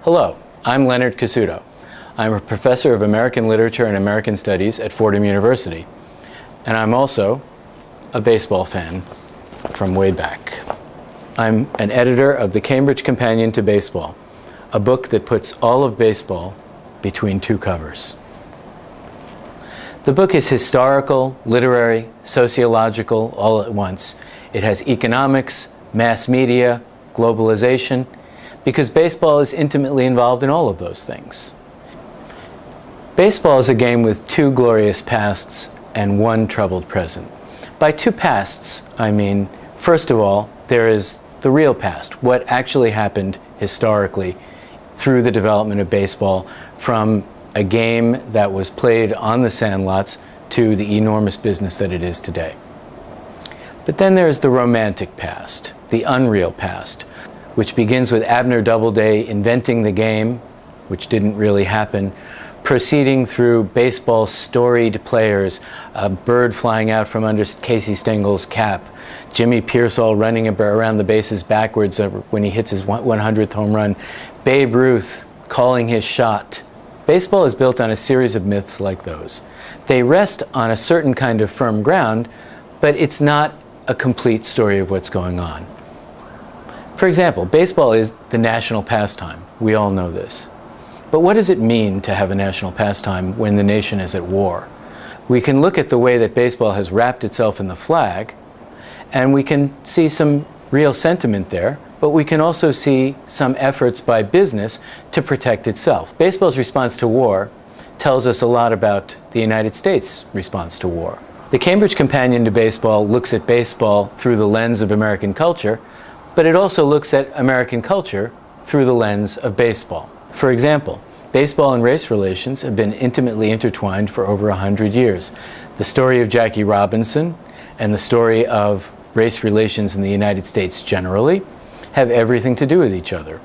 Hello, I'm Leonard Cassuto. I'm a professor of American Literature and American Studies at Fordham University, and I'm also a baseball fan from way back. I'm an editor of the Cambridge Companion to Baseball, a book that puts all of baseball between two covers. The book is historical, literary, sociological, all at once. It has economics, mass media, globalization, because baseball is intimately involved in all of those things. Baseball is a game with two glorious pasts and one troubled present. By two pasts, I mean, first of all, there is the real past, what actually happened historically through the development of baseball from a game that was played on the sandlots to the enormous business that it is today. But then there's the romantic past, the unreal past, which begins with Abner Doubleday inventing the game, which didn't really happen, proceeding through baseball's storied players, a bird flying out from under Casey Stengel's cap, Jimmy Pearsall running around the bases backwards when he hits his 100th home run, Babe Ruth calling his shot. Baseball is built on a series of myths like those. They rest on a certain kind of firm ground, but it's not a complete story of what's going on. For example, baseball is the national pastime. We all know this. But what does it mean to have a national pastime when the nation is at war? We can look at the way that baseball has wrapped itself in the flag, and we can see some real sentiment there, but we can also see some efforts by business to protect itself. Baseball's response to war tells us a lot about the United States' response to war. The Cambridge Companion to Baseball looks at baseball through the lens of American culture, but it also looks at American culture through the lens of baseball. For example, baseball and race relations have been intimately intertwined for over 100 years. The story of Jackie Robinson and the story of race relations in the United States generally have everything to do with each other.